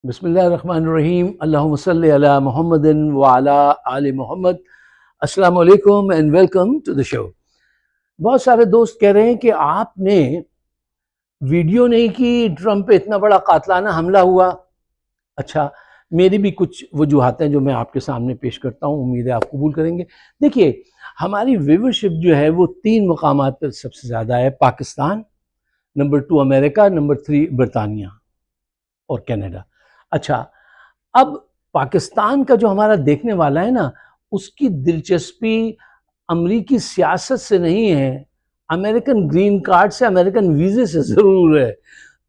بسم اللہ الرحمن الرحیم، اللہم صلی علی محمد وعلی آل محمد۔ السلام علیکم اینڈ ویلکم ٹو دا شو۔ بہت سارے دوست کہہ رہے ہیں کہ آپ نے ویڈیو نہیں کی، ٹرمپ پہ اتنا بڑا قاتلانہ حملہ ہوا۔ اچھا، میری بھی کچھ وجوہات ہیں جو میں آپ کے سامنے پیش کرتا ہوں، امید ہے آپ قبول کریں گے۔ دیکھیے، ہماری ویورشپ جو ہے وہ 3 مقامات پر سب سے زیادہ ہے: پاکستان، نمبر 2 امریکہ، نمبر 3 برطانیہ اور کینیڈا۔ اچھا، اب پاکستان کا جو ہمارا دیکھنے والا ہے نا، اس کی دلچسپی امریکی سیاست سے نہیں ہے، امریکن گرین کارڈ سے، امریکن ویزے سے ضرور ہے۔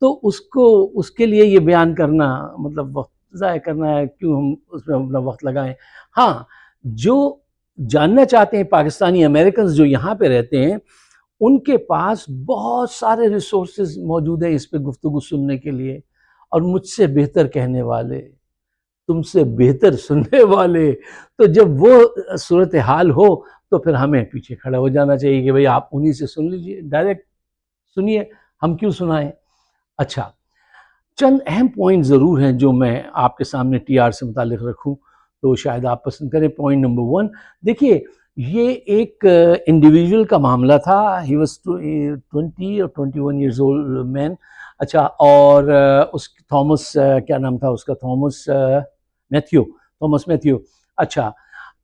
تو اس کے لیے یہ بیان کرنا مطلب وقت ضائع کرنا ہے، کیوں ہم اس میں اپنا وقت لگائیں۔ ہاں، جو جاننا چاہتے ہیں پاکستانی امریکنز جو یہاں پہ رہتے ہیں، ان کے پاس بہت سارے ریسورسز موجود ہیں اس پہ گفتگو سننے کے لیے، اور مجھ سے بہتر کہنے والے، تم سے بہتر سننے والے۔ تو جب وہ صورتحال ہو تو پھر ہمیں پیچھے کھڑا ہو جانا چاہیے کہ بھئی آپ انہی سے سن لیجئے، ڈائریکٹ سنیے، ہم کیوں سنائیں۔ اچھا، چند اہم پوائنٹ ضرور ہیں جو میں آپ کے سامنے ٹی آر سے متعلق رکھوں تو شاید آپ پسند کریں۔ پوائنٹ نمبر 1، دیکھیے، یہ ایک انڈیویجول کا معاملہ تھا۔ ہی واز 20 اور 21 ایئرز اولڈ مین۔ اچھا، اور اس تھامس، کیا نام تھا اس کا، تھامس میتھیو۔ اچھا،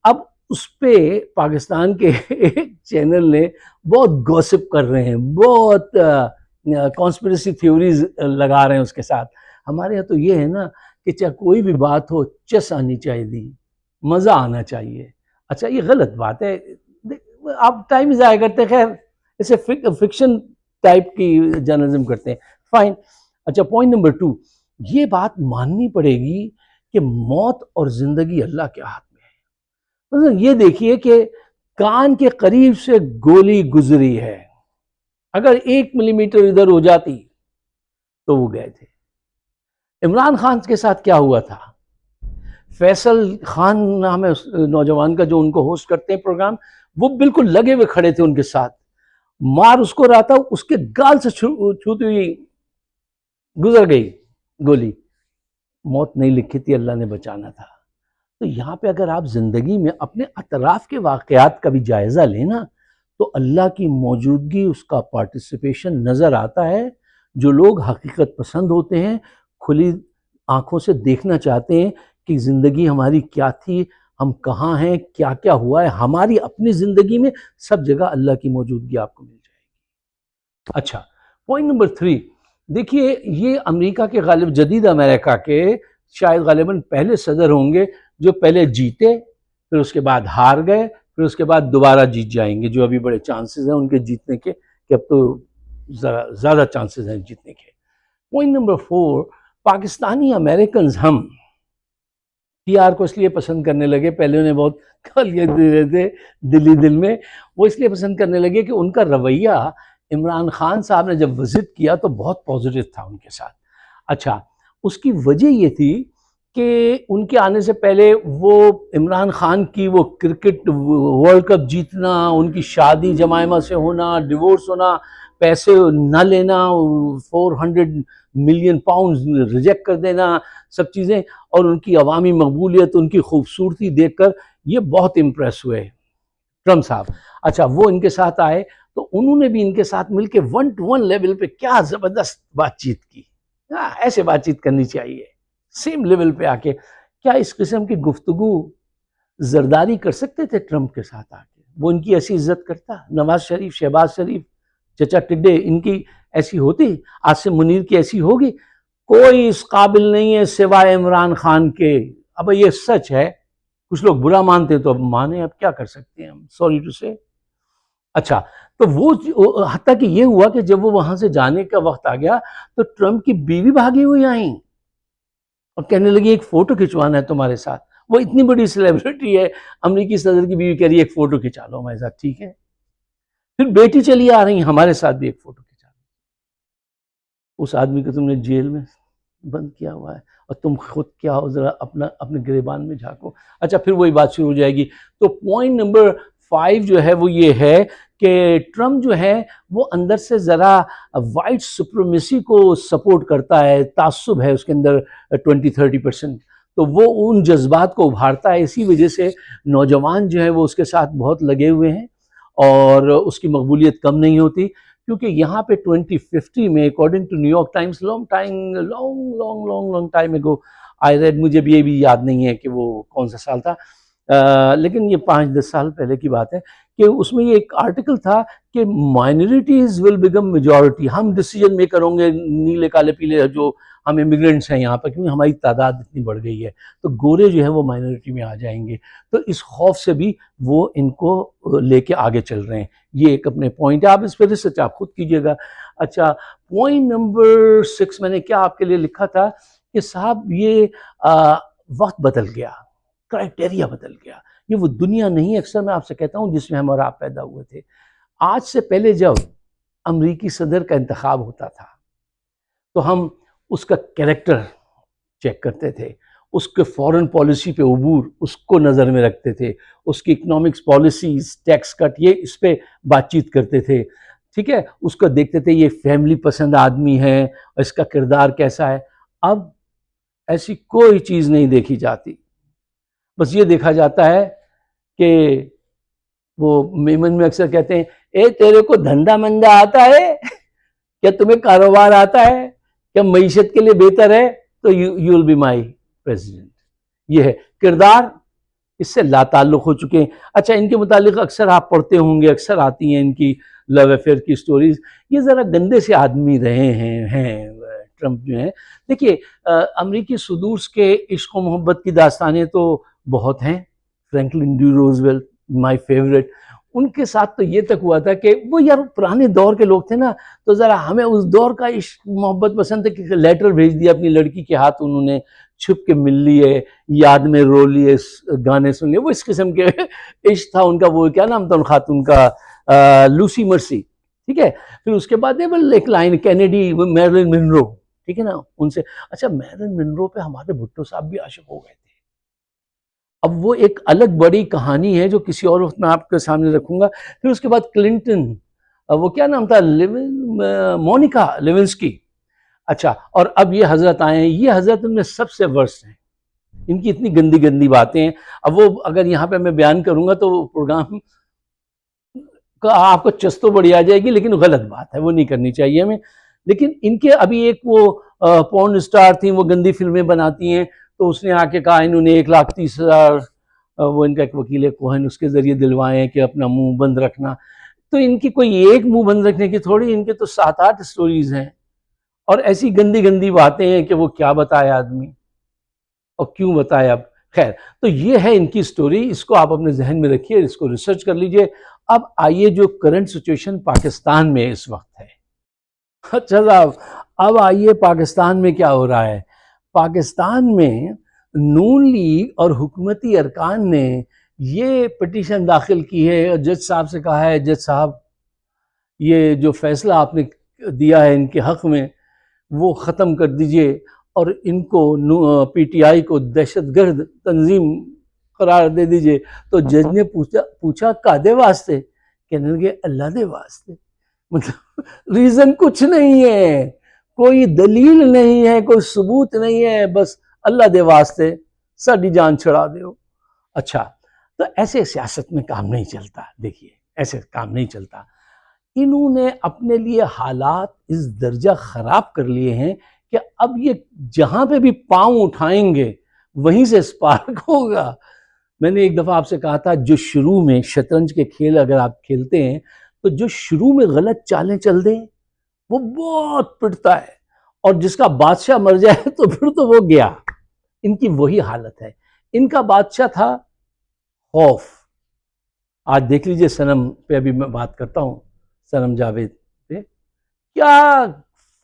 اب اس پہ پاکستان کے ایک چینل نے بہت گوسپ کر رہے ہیں، بہت کانسپریسی تھیوریز لگا رہے ہیں اس کے ساتھ۔ ہمارے یہاں تو یہ ہے نا کہ چاہے کوئی بھی بات ہو، چس آنی چاہیے، مزہ آنا چاہیے۔ اچھا، یہ غلط بات ہے، آپ ٹائم ضائع کرتے ہیں۔ خیر، اسے فکشن ٹائپ کی جرنلزم کرتے ہیں، فائن۔ اچھا، پوائنٹ نمبر 2، یہ بات ماننی پڑے گی کہ موت اور زندگی اللہ کے ہاتھ میں ہے۔ مثلا یہ دیکھیے کہ کان کے قریب سے گولی گزری ہے، اگر 1 ملی میٹر ادھر ہو جاتی تو وہ گئے تھے۔ عمران خان کے ساتھ کیا ہوا تھا؟ فیصل خان نام ہے اس نوجوان کا جو ان کو ہوسٹ کرتے ہیں پروگرام، وہ بالکل لگے ہوئے کھڑے تھے ان کے ساتھ، مار اس کو رہا تھا، اس کے گال سے چھوتی ہوئی گزر گئی گولی۔ موت نہیں لکھی تھی، اللہ نے بچانا تھا۔ تو یہاں پہ اگر آپ زندگی میں اپنے اطراف کے واقعات کا بھی جائزہ لیں نا، تو اللہ کی موجودگی، اس کا پارٹیسپیشن نظر آتا ہے۔ جو لوگ حقیقت پسند ہوتے ہیں، کھلی آنکھوں سے دیکھنا چاہتے ہیں کہ زندگی ہماری کیا تھی، ہم کہاں ہیں، کیا کیا ہوا ہے ہماری اپنی زندگی میں، سب جگہ اللہ کی موجودگی آپ کو مل جائے گی۔ اچھا، پوائنٹ نمبر 3، دیکھیے، یہ امریکہ کے غالب، جدید امریکہ کے شاید غالباً پہلے صدر ہوں گے جو پہلے جیتے، پھر اس کے بعد ہار گئے، پھر اس کے بعد دوبارہ جیت جائیں گے، جو ابھی بڑے چانسز ہیں ان کے جیتنے کے، کہ اب تو ذرا زیادہ چانسز ہیں جیتنے کے۔ پوائنٹ نمبر 4، پاکستانی امریکنز ہم ٹی آر کو اس لیے پسند کرنے لگے، پہلے انہیں بہت گالیاں دے رہے تھے دلی دل میں، وہ اس لیے پسند کرنے لگے کہ ان کا رویہ عمران خان صاحب نے جب وزٹ کیا تو بہت پازیٹیو تھا ان کے ساتھ۔ اچھا، اس کی وجہ یہ تھی کہ ان کے آنے سے پہلے وہ عمران خان کی وہ کرکٹ ورلڈ کپ جیتنا، ان کی شادی جمائمہ سے ہونا، ڈیورس ہونا، پیسے نہ لینا، 400 ملین پاؤنڈز ریجیکٹ کر دینا، سب چیزیں، اور ان کی عوامی مقبولیت، ان کی خوبصورتی دیکھ کر یہ بہت امپریس ہوئے ٹرمپ صاحب۔ اچھا، وہ ان کے ساتھ آئے تو انہوں نے بھی ان کے ساتھ مل کے 1 to 1 لیول پہ کیا زبردست بات چیت کی۔ ایسے بات چیت کرنی چاہیے، سیم لیول پہ آ کے۔ کیا اس قسم کی گفتگو زرداری کر سکتے تھے ٹرمپ کے ساتھ آ کے؟ وہ ان کی ایسی عزت کرتا؟ نواز شریف، شہباز شریف، چچا ٹڈے، ان کی ایسی ہوتی؟ عاصم منیر کی ایسی ہوگی؟ کوئی اس قابل نہیں ہے سوائے عمران خان کے۔ اب یہ سچ ہے، کچھ لوگ برا مانتے ہیں تو اب مانیں، اب کیا کر سکتے ہیں ہم، سوری ٹو سے۔ اچھا، تو وہ حتیٰ کہ یہ ہوا کہ جب وہ وہاں سے جانے کا وقت آ گیا تو ٹرمپ کی بیوی بھاگی ہوئی آئیں اور کہنے لگی ایک فوٹو کھنچوانا ہے تمہارے ساتھ۔ وہ اتنی بڑی سیلیبریٹی ہے، امریکی صدر کی بیوی کہہ رہی ہے ایک فوٹو کھنچا لو ہمارے ساتھ، ٹھیک ہے۔ پھر بیٹی چلی آ رہی ہمارے ساتھ بھی ایک فوٹو کھنچا لو۔ اس آدمی کو تم نے جیل میں بند کیا ہوا ہے اور تم خود کیا ہو، ذرا اپنے گریبان میں جھانکو۔ اچھا، پھر وہی بات شروع ہو جائے گی۔ تو پوائنٹ نمبر 5 جو ہے وہ یہ ہے کہ ٹرمپ جو ہے وہ اندر سے ذرا وائٹ سپریمیسی کو سپورٹ کرتا ہے، تعصب ہے اس کے اندر 20-30%، تو وہ ان جذبات کو ابھارتا ہے، اسی وجہ سے نوجوان جو ہے وہ اس کے ساتھ بہت لگے ہوئے ہیں اور اس کی مقبولیت کم نہیں ہوتی، کیونکہ یہاں پہ 2050 میں according to New York Times long time ago I red, مجھے بھی یہ بھی یاد نہیں ہے کہ وہ کون سا سال تھا، لیکن یہ 5-10 سال پہلے کی بات ہے کہ اس میں یہ ایک آرٹیکل تھا کہ مائنورٹیز ول بیکم میجورٹی، ہم ڈیسیجن میکر ہوں گے، نیلے کالے پیلے جو ہم امیگرینٹس ہیں یہاں پر، کیونکہ ہماری تعداد اتنی بڑھ گئی ہے تو گورے جو ہے وہ مائنورٹی میں آ جائیں گے، تو اس خوف سے بھی وہ ان کو لے کے آگے چل رہے ہیں۔ یہ ایک اپنے پوائنٹ ہے، آپ اس پہ ریسرچ آپ خود کیجئے گا۔ اچھا، پوائنٹ نمبر 6 میں نے کیا آپ کے لیے لکھا تھا کہ صاحب یہ وقت بدل گیا، کرائٹیریا بدل گیا، یہ وہ دنیا نہیں اکثر میں آپ سے کہتا ہوں جس میں ہم اور آپ پیدا ہوئے تھے۔ آج سے پہلے جب امریکی صدر کا انتخاب ہوتا تھا تو ہم اس کا کریکٹر چیک کرتے تھے، اس کے فورن پالیسی پہ عبور اس کو نظر میں رکھتے تھے، اس کی اکنامکس پالیسیز، ٹیکس کٹ، یہ اس پہ بات چیت کرتے تھے، ٹھیک ہے، اس کو دیکھتے تھے یہ فیملی پسند آدمی ہے، اس کا کردار کیسا ہے۔ اب ایسی کوئی چیز نہیں دیکھی جاتی، بس یہ دیکھا جاتا ہے کہ وہ میمن میں اکثر کہتے ہیں اے تیرے کو دھندا مندہ آتا ہے کیا، تمہیں کاروبار آتا ہے کیا، معیشت کے لیے بہتر ہے تو you will be my president. یہ ہے کردار، اس سے لا تعلق ہو چکے ہیں۔ اچھا، ان کے متعلق اکثر آپ پڑھتے ہوں گے، اکثر آتی ہیں ان کی لو افیئر کی سٹوریز، یہ ذرا گندے سے آدمی رہے ہیں ٹرمپ جو ہیں۔ دیکھیے امریکی صدورس کے عشق و محبت کی داستانیں تو بہت ہیں، Franklin D Roosevelt my favourite, ان کے ساتھ تو یہ تک ہوا تھا کہ وہ یار پرانے دور کے لوگ تھے نا، تو ذرا ہمیں اس دور کا عشق محبت پسند ہے کہ لیٹر بھیج دیا اپنی لڑکی کے ہاتھ، انہوں نے چھپ کے مل لیے، یاد میں رو لیے، گانے سن لیے، وہ اس قسم کے عشق تھا ان کا۔ وہ کیا نام تھا ان خاتون کا، لوسی مرسی، ٹھیک ہے۔ پھر اس کے بعد ایک لائن کینیڈی، میرلن منرو، ٹھیک ہے نا، ان سے۔ اچھا، میرلن منرو پہ ہمارے بھٹو صاحب بھی عاشق ہو گئے تھے۔ اب وہ ایک الگ بڑی کہانی ہے جو کسی اور وقت میں آپ کے سامنے رکھوں گا۔ پھر اس کے بعد کلنٹن، وہ کیا نام تھا، مونیکا لیونسکی۔ اچھا، اور اب یہ حضرت آئے ہیں، یہ حضرت ان میں سب سے ورسٹ ہیں، ان کی اتنی گندی گندی باتیں ہیں۔ اب وہ اگر یہاں پہ میں بیان کروں گا تو پروگرام کا آپ کو چستو بڑی آ جائے گی، لیکن غلط بات ہے، وہ نہیں کرنی چاہیے ہمیں۔ لیکن ان کے ابھی ایک وہ پورن سٹار تھیں، وہ گندی فلمیں بناتی ہیں، تو اس نے آ کے کہا انہوں نے 1,30,000 وہ ان کا ایک وکیل ہے کوہن، اس کے ذریعے دلوائے ہیں کہ اپنا منہ بند رکھنا۔ تو ان کی کوئی ایک منہ بند رکھنے کی تھوڑی، ان کے تو 7-8 سٹوریز ہیں، اور ایسی گندی گندی باتیں ہیں کہ وہ کیا بتائے آدمی اور کیوں بتائے۔ اب خیر، تو یہ ہے ان کی سٹوری، اس کو آپ اپنے ذہن میں رکھیے، اس کو ریسرچ کر لیجئے۔ اب آئیے جو کرنٹ سچویشن پاکستان میں اس وقت ہے۔ اچھا صاحب، اب آئیے پاکستان میں کیا ہو رہا ہے۔ پاکستان میں نون لیگ اور حکومتی ارکان نے یہ پٹیشن داخل کی ہے، اور جج صاحب سے کہا ہے جج صاحب یہ جو فیصلہ آپ نے دیا ہے ان کے حق میں وہ ختم کر دیجئے، اور ان کو پی ٹی آئی کو دہشت گرد تنظیم قرار دے دیجئے۔ تو جج نے پوچھا کادے واسطے، کہنے لگے اللہ دے واسطے۔ مطلب ریزن کچھ نہیں ہے، کوئی دلیل نہیں ہے، کوئی ثبوت نہیں ہے، بس اللہ دے واسطے ساڈی جان چھڑا دیو۔ اچھا، تو ایسے سیاست میں کام نہیں چلتا، دیکھیے ایسے کام نہیں چلتا۔ انہوں نے اپنے لیے حالات اس درجہ خراب کر لیے ہیں کہ اب یہ جہاں پہ بھی پاؤں اٹھائیں گے وہیں سے سپارک ہوگا۔ میں نے ایک دفعہ آپ سے کہا تھا جو شروع میں شطرنج کے کھیل اگر آپ کھیلتے ہیں تو جو شروع میں غلط چالیں چل دیں وہ بہت پٹتا ہے، اور جس کا بادشاہ مر جائے تو پھر تو وہ گیا۔ ان کی وہی حالت ہے۔ ان کا بادشاہ تھا خوف۔ آج دیکھ لیجئے صنم پہ ابھی میں بات کرتا ہوں، صنم جاوید پہ کیا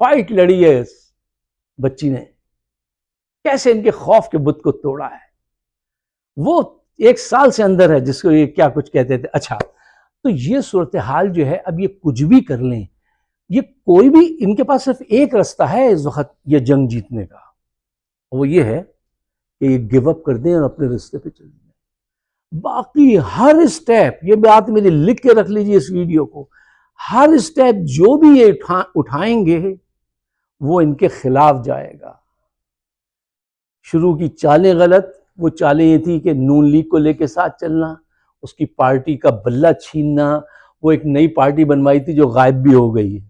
فائٹ لڑی ہے اس بچی نے، کیسے ان کے خوف کے بت کو توڑا ہے۔ وہ 1 سال سے اندر ہے جس کو یہ کیا کچھ کہتے تھے۔ اچھا، تو یہ صورتحال جو ہے، اب یہ کچھ بھی کر لیں، یہ کوئی بھی، ان کے پاس صرف ایک راستہ ہے اس وقت یہ جنگ جیتنے کا، وہ یہ ہے کہ یہ گیو اپ کر دیں اور اپنے راستے پہ چل دیں۔ باقی ہر اسٹیپ، یہ بات میری لکھ کے رکھ لیجیے اس ویڈیو کو، ہر اسٹیپ جو بھی یہ اٹھائیں گے وہ ان کے خلاف جائے گا۔ شروع کی چالیں غلط، وہ چالیں یہ تھی کہ نون لیگ کو لے کے ساتھ چلنا، اس کی پارٹی کا بلہ چھیننا، وہ ایک نئی پارٹی بنوائی تھی جو غائب بھی ہو گئی ہے،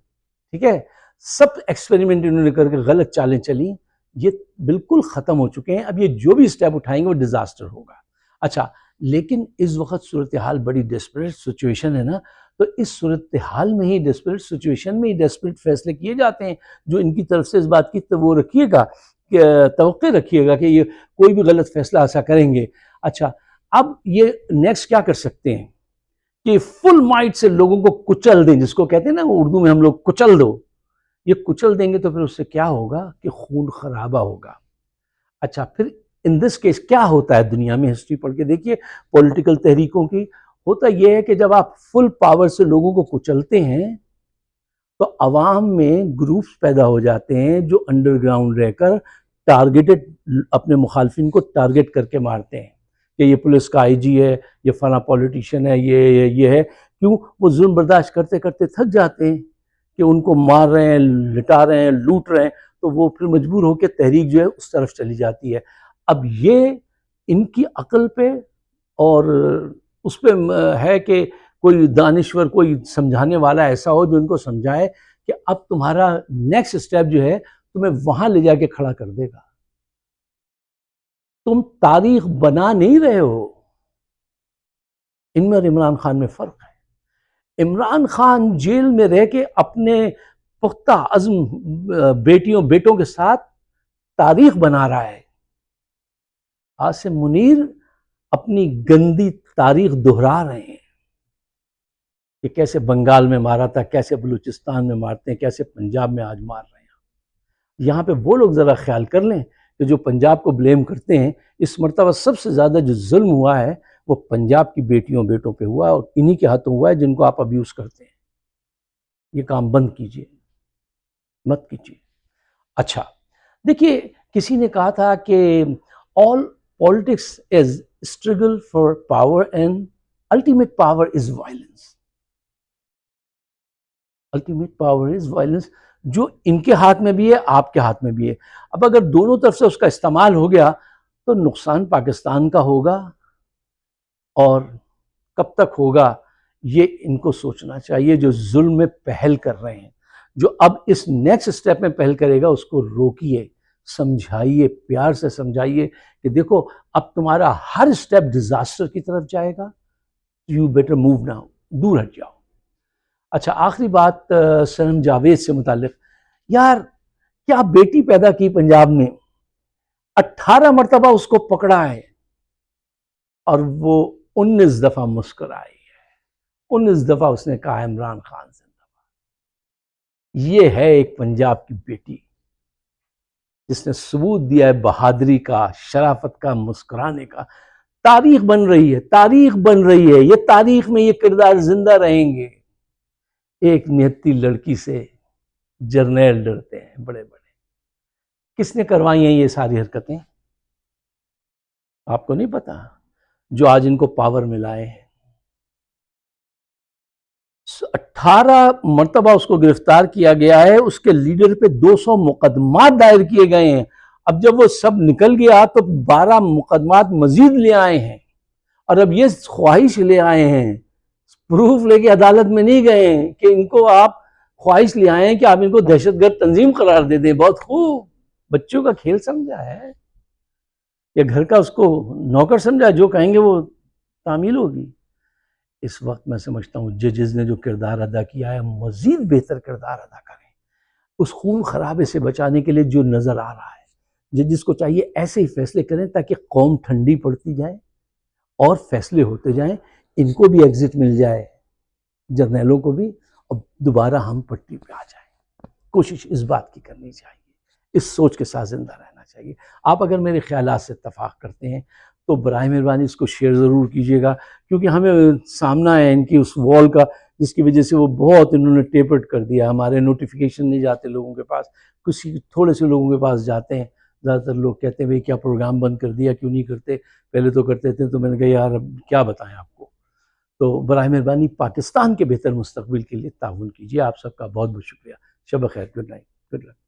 ٹھیک ہے، سب ایکسپیریمنٹ انہوں نے کر کے غلط چالیں چلی، یہ بالکل ختم ہو چکے ہیں۔ اب یہ جو بھی اسٹیپ اٹھائیں گے وہ ڈیزاسٹر ہوگا۔ اچھا، لیکن اس وقت صورتحال بڑی ڈیسپریٹ سچویشن ہے نا، تو اس صورتحال میں ہی، ڈیسپریٹ سچویشن میں ہی ڈیسپریٹ فیصلے کیے جاتے ہیں، جو ان کی طرف سے اس بات کی وہ رکھیے گا کہ توقع رکھیے گا کہ یہ کوئی بھی غلط فیصلہ ایسا کریں گے۔ اچھا، اب یہ نیکسٹ کیا کر سکتے ہیں کہ فل مائٹ سے لوگوں کو کچل دیں، جس کو کہتے ہیں نا اردو میں ہم لوگ کچل دو، یہ کچل دیں گے تو پھر اس سے کیا ہوگا کہ خون خرابہ ہوگا۔ اچھا، پھر ان دس کیس کیا ہوتا ہے دنیا میں، ہسٹری پڑھ کے دیکھیے پولیٹیکل تحریکوں کی، ہوتا یہ ہے کہ جب آپ فل پاور سے لوگوں کو کچلتے ہیں تو عوام میں گروپس پیدا ہو جاتے ہیں جو انڈر گراؤنڈ رہ کر ٹارگیٹڈ اپنے مخالفین کو ٹارگیٹ کر کے مارتے ہیں کہ یہ پولیس کا آئی جی ہے، یہ فلاں پولیٹیشین ہے، یہ ہے، کیوں؟ وہ ظلم برداشت کرتے کرتے تھک جاتے ہیں کہ ان کو مار رہے ہیں، لٹا رہے ہیں، لوٹ رہے ہیں، تو وہ پھر مجبور ہو کے تحریک جو ہے اس طرف چلی جاتی ہے۔ اب یہ ان کی عقل پہ اور اس پہ ہے کہ کوئی دانشور، کوئی سمجھانے والا ایسا ہو جو ان کو سمجھائے کہ اب تمہارا نیکسٹ اسٹیپ جو ہے تمہیں وہاں لے جا کے کھڑا کر دے گا۔ تم تاریخ بنا نہیں رہے ہو۔ ان میں اور عمران خان میں فرق ہے۔ عمران خان جیل میں رہ کے اپنے پختہ عزم بیٹوں کے ساتھ تاریخ بنا رہا ہے۔ عاصم منیر اپنی گندی تاریخ دہرا رہے ہیں کہ کیسے بنگال میں مارا تھا، کیسے بلوچستان میں مارتے ہیں، کیسے پنجاب میں آج مار رہے ہیں۔ یہاں پہ وہ لوگ ذرا خیال کر لیں کہ جو پنجاب کو بلیم کرتے ہیں، اس مرتبہ سب سے زیادہ جو ظلم ہوا ہے وہ پنجاب کی بیٹوں پہ ہوا ہے، اور انہی کے ہاتھوں ہوا ہے جن کو آپ ابیوز کرتے ہیں۔ یہ کام بند کیجئے، مت کیجئے۔ اچھا، دیکھیے، کسی نے کہا تھا کہ all politics is struggle for power and ultimate power is violence. Ultimate power is violence، جو ان کے ہاتھ میں بھی ہے، آپ کے ہاتھ میں بھی ہے۔ اب اگر دونوں طرف سے اس کا استعمال ہو گیا تو نقصان پاکستان کا ہوگا، اور کب تک ہوگا یہ ان کو سوچنا چاہیے جو ظلم میں پہل کر رہے ہیں۔ جو اب اس نیکسٹ اسٹیپ میں پہل کرے گا اس کو روکیے، سمجھائیے، پیار سے سمجھائیے کہ دیکھو اب تمہارا ہر اسٹیپ ڈیزاسٹر کی طرف جائے گا، یو بیٹر موو ناؤ، دور ہٹ جاؤ۔ اچھا، آخری بات صنم جاوید سے متعلق، یار کیا بیٹی پیدا کی پنجاب میں، 18 مرتبہ اس کو پکڑا ہے اور وہ 19 دفعہ مسکرائی ہے، 19 دفعہ اس نے کہا عمران خان زندہ باد۔ یہ ہے ایک پنجاب کی بیٹی جس نے ثبوت دیا ہے بہادری کا، شرافت کا، مسکرانے کا۔ تاریخ بن رہی ہے، تاریخ بن رہی ہے، یہ تاریخ میں یہ کردار زندہ رہیں گے۔ ایک نہتی لڑکی سے جرنیل ڈرتے ہیں بڑے بڑے۔ کس نے کروائی ہیں یہ ساری حرکتیں؟ آپ کو نہیں پتا؟ جو آج ان کو پاور ملائے ہیں۔ 18 مرتبہ اس کو گرفتار کیا گیا ہے، اس کے لیڈر پہ 200 مقدمات دائر کیے گئے ہیں۔ اب جب وہ سب نکل گیا تو 12 مقدمات مزید لے آئے ہیں، اور اب یہ خواہش لے آئے ہیں، پروف لے کے عدالت میں نہیں گئے ہیں کہ ان کو آپ خواہش لے آئے ہیں کہ آپ ان کو دہشت گرد تنظیم قرار دے دیں۔ بہت خوب، بچوں کا کھیل سمجھا ہے یا گھر کا اس کو نوکر سمجھا، جو کہیں گے وہ تعمیل ہوگی؟ اس وقت میں سمجھتا ہوں ججز نے جو کردار ادا کیا ہے مزید بہتر کردار ادا کریں، اس خون خرابے سے بچانے کے لیے جو نظر آ رہا ہے۔ ججز کو چاہیے ایسے ہی فیصلے کریں تاکہ قوم ٹھنڈی پڑتی جائے اور فیصلے ہوتے جائیں، ان کو بھی ایگزٹ مل جائے، جرنیلوں کو بھی، اور دوبارہ ہم پٹی پہ آ جائیں۔ کوشش اس بات کی کرنی چاہیے، اس سوچ کے ساتھ زندہ رہنا چاہیے۔ آپ اگر میرے خیالات سے اتفاق کرتے ہیں تو برائے مہربانی اس کو شیئر ضرور کیجیے گا، کیونکہ ہمیں سامنا ہے ان کی اس وال کا، جس کی وجہ سے وہ بہت انہوں نے ٹیپرڈ کر دیا، ہمارے نوٹیفیکیشن نہیں جاتے لوگوں کے پاس، کسی تھوڑے سے لوگوں کے پاس جاتے ہیں۔ زیادہ تر لوگ کہتے ہیں بھئی کیا پروگرام بند کر دیا، کیوں نہیں کرتے، پہلے تو کرتے تھے. تو میں نے کہا یار اب کیا بتائیں آپ کو. تو براہ مہربانی پاکستان کے بہتر مستقبل کے لیے تعاون کیجیے. آپ سب کا بہت بہت شکریہ. شب بخیر. Good night. Good luck.